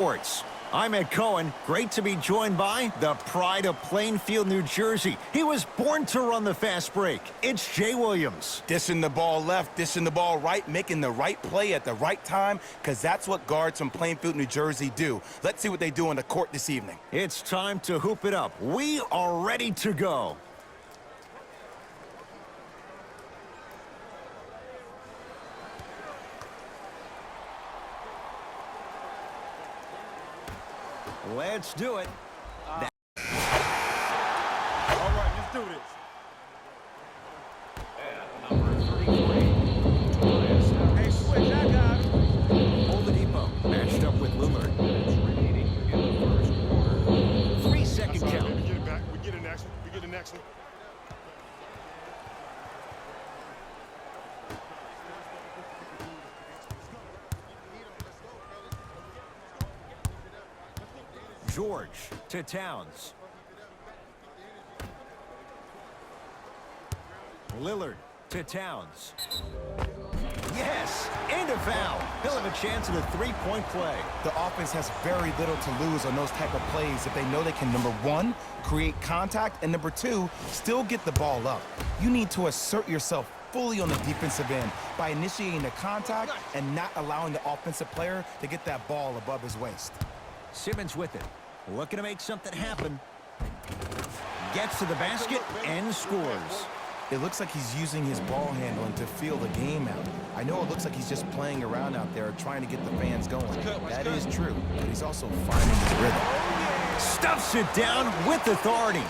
Sports. I'm Ed Cohen. Great to be joined by the pride of Plainfield, New Jersey. He was born to run the fast break. It's Jay Williams. Dishing the ball left, dishing the ball right, making the right play at the right time, because that's what guards from Plainfield, New Jersey do. Let's see what they do on the court this evening. It's time to hoop it up. We are ready to go. Let's do it. All right, let's do this. Number 33. Hey, switch, I got it. Oladipo matched up with Lillard. 3-second That's all right, count. baby. Get it back. We get the next one. We get the next one. George to Towns. Lillard to Towns. Yes, and a foul. He'll have a chance at a three-point play. The offense has very little to lose on those type of plays if they know they can, number one, create contact, and number two, still get the ball up. You need to assert yourself fully on the defensive end by initiating the contact and not allowing the offensive player to get that ball above his waist. Simmons with it. Looking to make something happen. Gets to the basket and scores. It looks like he's using his ball handling to feel the game out. I know it looks like he's just playing around out there trying to get the fans going. That is true, but he's also finding his rhythm. Stuffs it down with authority.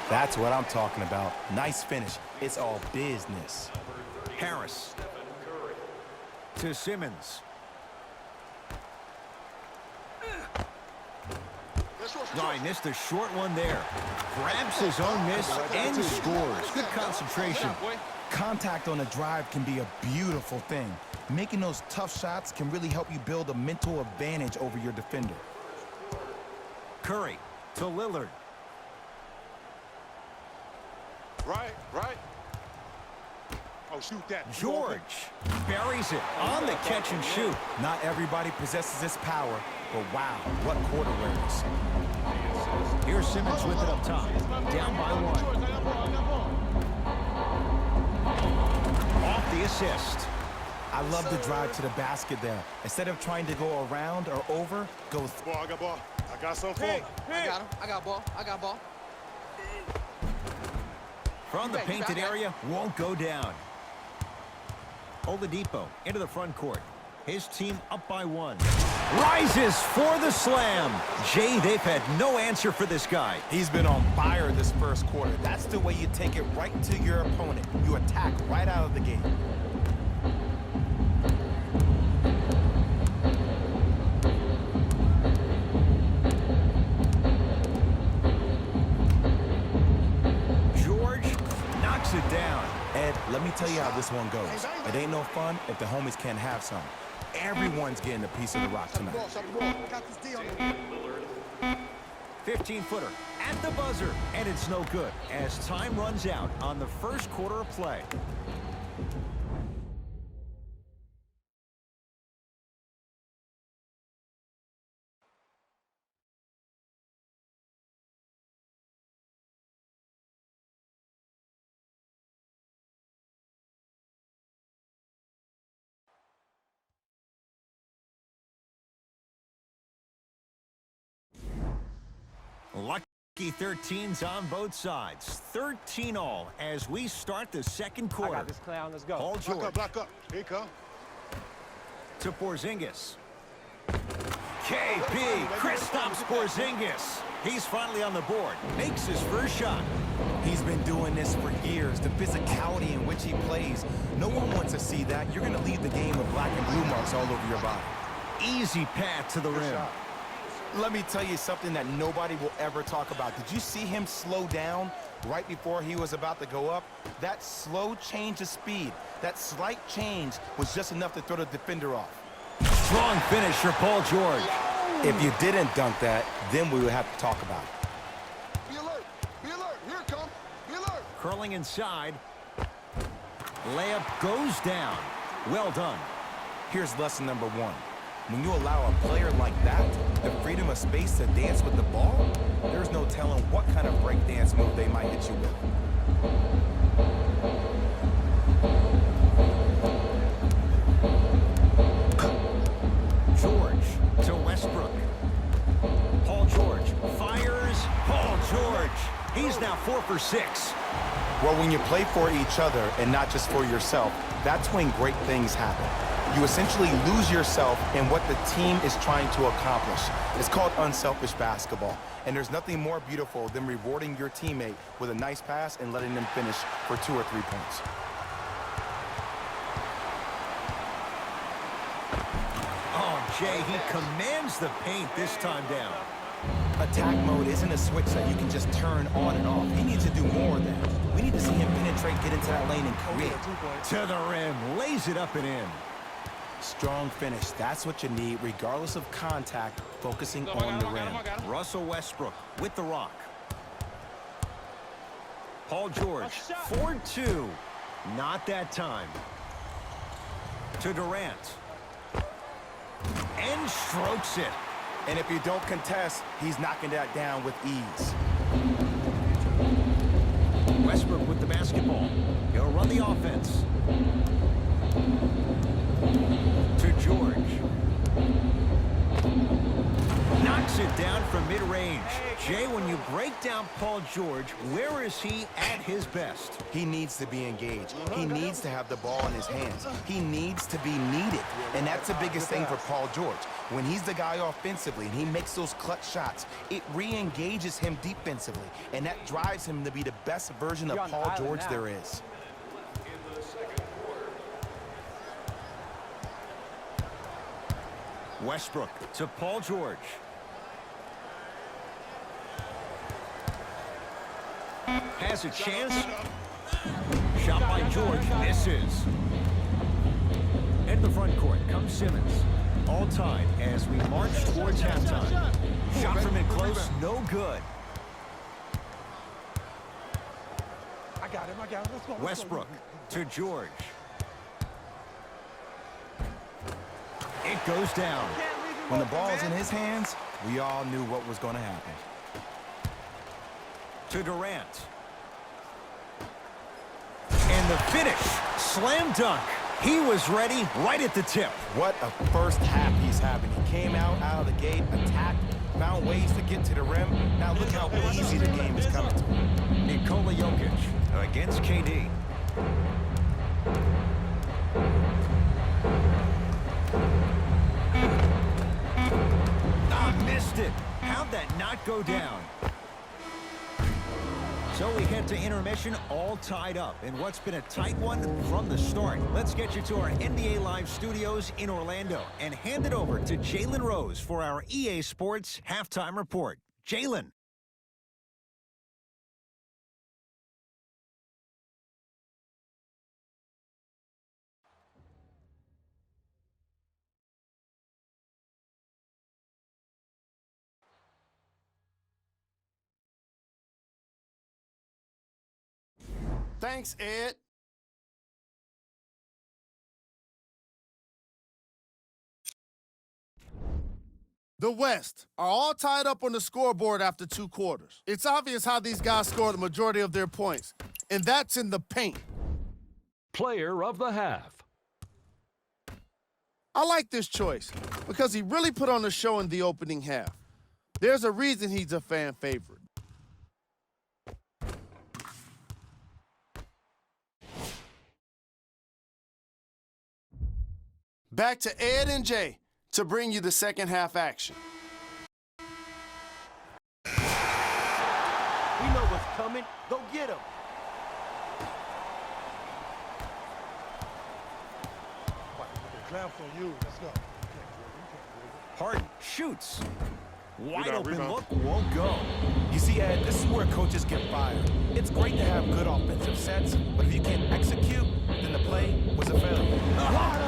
That's what I'm talking about. Nice finish. It's all business. Harris to Simmons. No, he missed a short one there. Grabs his own miss and scores. Good concentration. Contact on a drive can be a beautiful thing. Making those tough shots can really help you build a mental advantage over your defender. Curry to Lillard. Right. Oh, shoot that. George buries it on the catch and shoot. Not everybody possesses this power, but wow, what court awareness. Here's Simmons with it up top. Down by one. Off the assist. I love the drive to the basket there. Instead of trying to go around or over, go Ball, I got ball. I got some for him. I got him. I got ball. I got ball. From the painted area, won't go down. Oladipo into the front court. His team up by one. Rises for the slam. Jay, they've had no answer for this guy. He's been on fire this first quarter. That's the way you take it right to your opponent. You attack right out of the gate. George knocks it down. Ed, let me tell you how this one goes. It ain't no fun if the homies can't have some. Everyone's getting a piece of the rock tonight. 15-footer at the buzzer, and it's no good as time runs out on the first quarter of play. Lucky 13s on both sides. 13 all as we start the second quarter. I got this clown. Let's go. Paul George Block up. Here you come. to Porzingis. KP, Kristaps Porzingis. He's finally on the board. Makes his first shot. He's been doing this for years. The physicality in which he plays. No one wants to see that. You're going to leave the game with black and blue marks all over your body. Easy path to the rim. Let me tell you something that nobody will ever talk about. Did you see him slow down right before he was about to go up? That slow change of speed, that slight change was just enough to throw the defender off. Strong finish for Paul George. If you didn't dunk that, then we would have to talk about it. Be alert. Be alert. Here it comes. Be alert. Curling inside. Layup goes down. Well done. Here's lesson number one. When you allow a player like that the freedom of space to dance with the ball, there's no telling what kind of breakdance move they might hit you with. George to Westbrook. Paul George fires. Paul George. He's now 4 for 6. Well, when you play for each other and not just for yourself, that's when great things happen. You essentially lose yourself in what the team is trying to accomplish. It's called unselfish basketball. And there's nothing more beautiful than rewarding your teammate with a nice pass and letting them finish for 2 or 3 points. Oh, Jay, he commands the paint this time down. Attack mode isn't a switch that you can just turn on and off. He needs to do more of that. We need to see him penetrate, get into that lane, and create. To the rim, lays it up and in. Strong finish. That's what you need, regardless of contact, focusing on the rim. Russell Westbrook with the rock. Paul George, 4-2. Not that time. To Durant. And strokes it. And if you don't contest, he's knocking that down with ease. Westbrook with the basketball. He'll run the offense. To George. Knocks it down from mid-range. Jay, when you break down Paul George, where is he at his best? He needs to be engaged. He needs to have the ball in his hands. He needs to be needed. And that's the biggest thing for Paul George. When he's the guy offensively and he makes those clutch shots, it re-engages him defensively. And that drives him to be the best version of Paul George there is. Westbrook to Paul George. Has a chance. Shot by George. Misses. In the front court comes Simmons. All tied as we march towards halftime. Shot from in close. No good. I got him. Let's go. Westbrook to George. It goes down. When the ball's in his hands, we all knew what was going to happen. To Durant. And the finish. Slam dunk. He was ready right at the tip. What a first half he's having. He came out of the gate, attacked, found ways to get to the rim. Now look how easy the game is coming to him. Nikola Jokic against KD. Missed it. How'd that not go down? So we head to intermission all tied up in what's been a tight one from the start. Let's get you to our NBA Live studios in Orlando and hand it over to Jalen Rose for our EA Sports Halftime Report. Jalen. Thanks, Ed. The West are all tied up on the scoreboard after 2 quarters. It's obvious how these guys score the majority of their points, and that's in the paint. Player of the half. I like this choice because he really put on a show in the opening half. There's a reason he's a fan favorite. Back to Ed and Jay to bring you the second half action. We know what's coming. Go get him. Clamps on you. Let's go. Harden shoots. Wide open look won't go. You see, Ed, this is where coaches get fired. It's great to have good offensive sets, but if you can't execute, then the play was a failure.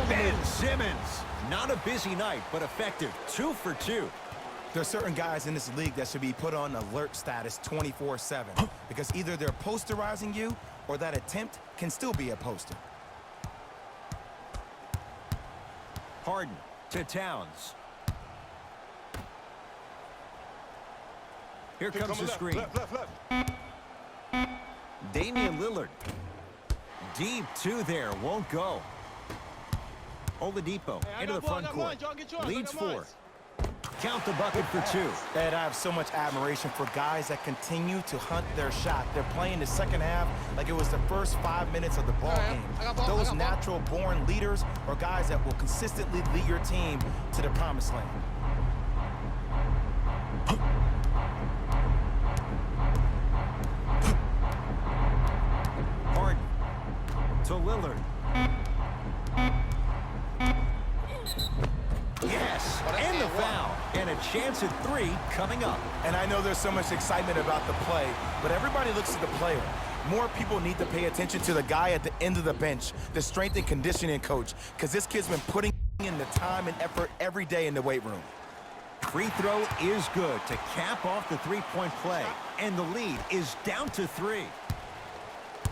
Ben Simmons. Not a busy night, but effective. 2 for 2. There are certain guys in this league that should be put on alert status 24/7 because either they're posterizing you or that attempt can still be a poster. Harden to Towns. Here comes the screen. Damian Lillard. Deep two there, won't go. Oladipo into the front court. Leads 4. Count the bucket for 2. Ed, I have so much admiration for guys that continue to hunt their shot. They're playing the second half like it was the first 5 minutes of the ball game. Those natural-born leaders are guys that will consistently lead your team to the promised land. Harden to Lillard. Yes, and the foul. And a chance at 3 coming up. And I know there's so much excitement about the play, but everybody looks at the player. More people need to pay attention to the guy at the end of the bench, the strength and conditioning coach, because this kid's been putting in the time and effort every day in the weight room. Free throw is good to cap off the three-point play. And the lead is down to 3.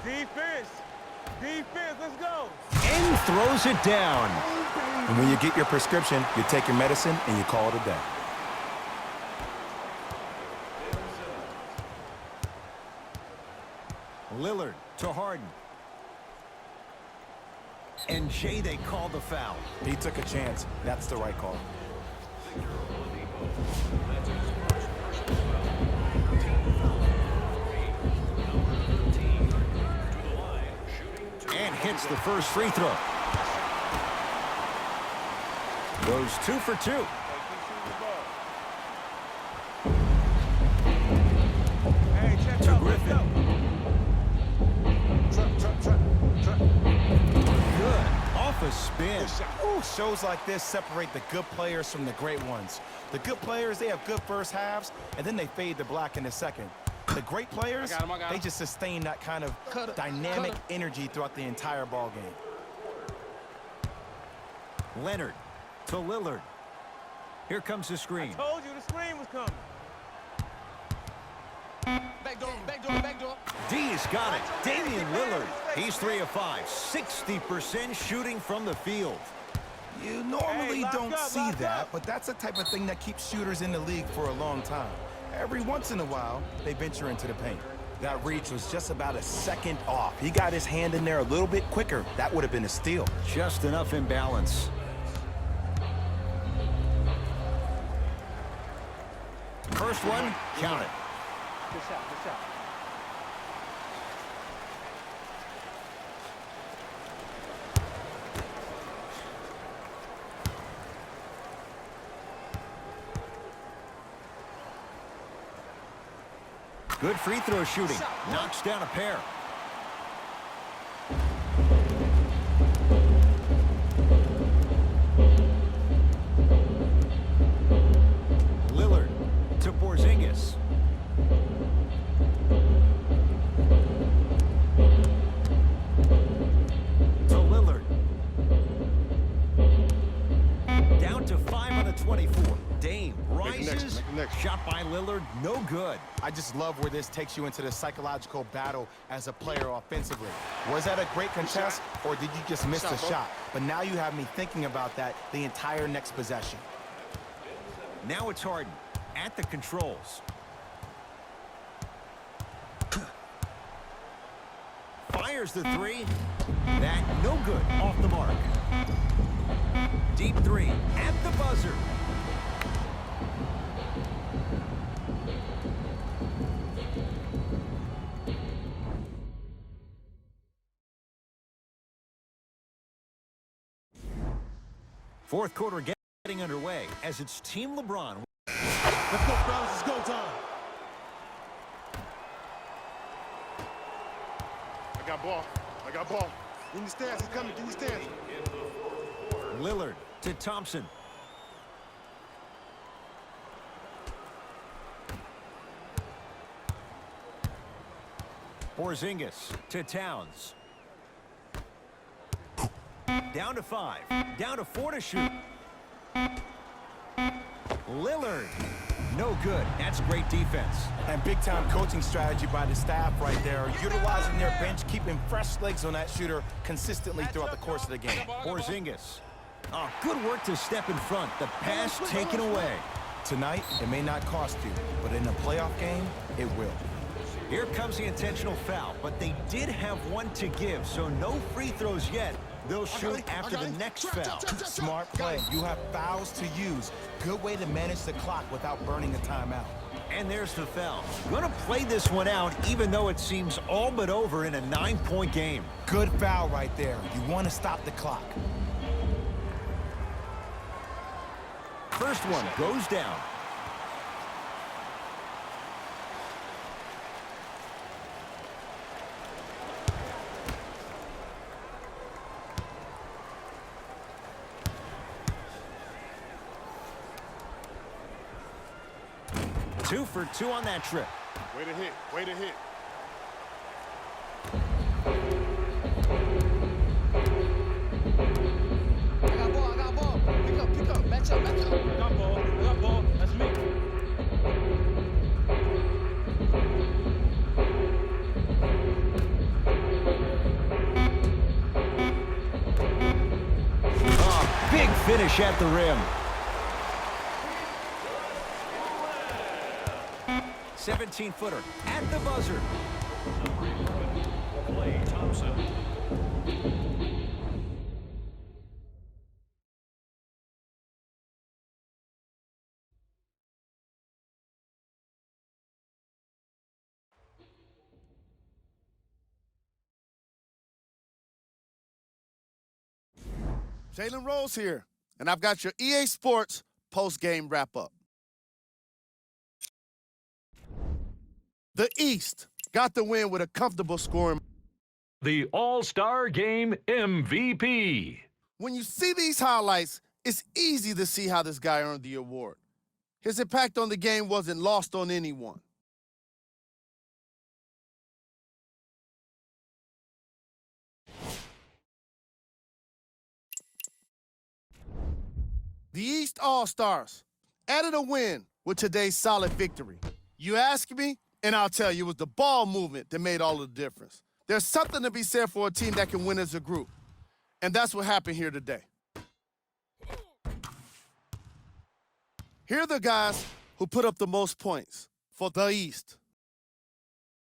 Defense. Defense, let's go. And throws it down. And when you get your prescription, you take your medicine and you call it a day. Lillard to Harden. And Jay, they call the foul. He took a chance. That's the right call. And hits the first free throw. Goes 2 for 2. Hey, check To out. Griffin. Good. Off a spin. Ooh, shows like this separate the good players from the great ones. The good players, they have good first halves, and then they fade to black in the second. The great players, I got him. they just sustain that kind of dynamic energy throughout the entire ball game. Leonard to Lillard. Here comes the screen. Told you the screen was coming. Back door. D's got it. Damian Lillard. He's 3 of 5. 60% shooting from the field. You normally lock don't up, see lock that, up. but that's the type of thing that keeps shooters in the league for a long time. Every once in a while, they venture into the paint. That reach was just about a second off. He got his hand in there a little bit quicker. That would have been a steal. Just enough imbalance. First one, count it. Good shot. Good free throw shooting. Knocks down a pair. Lillard to Porzingis. To Lillard. Down to 5 on the 24. Dame rises. Shot by Lillard, no good. I just love where this takes you into the psychological battle as a player offensively. Was that a great contest, or did you just miss the shot? But now you have me thinking about that the entire next possession. Now it's Harden at the controls. Fires the 3. That no good. Off the mark. Deep 3 at the buzzer. Fourth quarter getting underway as it's Team LeBron. Let's go, fellas. It's go time. I got ball. In the stance. He's coming. In the stance. Lillard to Thompson. Porzingis to Towns. Down to 5. Down to 4 to shoot. Lillard. No good. That's great defense. And big-time coaching strategy by the staff right there, utilizing their bench, keeping fresh legs on that shooter consistently throughout the course of the game. Porzingis. Oh, good work to step in front. The pass taken away. Tonight, it may not cost you, but in a playoff game, it will. Here comes the intentional foul, but they did have one to give, so no free throws yet. They'll shoot after the next foul. Smart play. You have fouls to use. Good way to manage the clock without burning a timeout. And there's the foul. Gonna play this one out, even though it seems all but over in a 9-point game. Good foul right there. You want to stop the clock. First one goes down. Two for two on that trip. Way to hit. Way to hit. I got ball. Pick up. Match up. I got ball. That's me. Oh, big finish at the rim. 17-footer at the buzzer. Klay Thompson. Jalen Rose here, and I've got your EA Sports post-game wrap-up. The East got the win with a comfortable scoring. The All-Star Game MVP. When you see these highlights, it's easy to see how this guy earned the award. His impact on the game wasn't lost on anyone. The East All-Stars added a win with today's solid victory. You ask me, and I'll tell you, it was the ball movement that made all the difference. There's something to be said for a team that can win as a group, and that's what happened here today. Here are the guys who put up the most points for the East.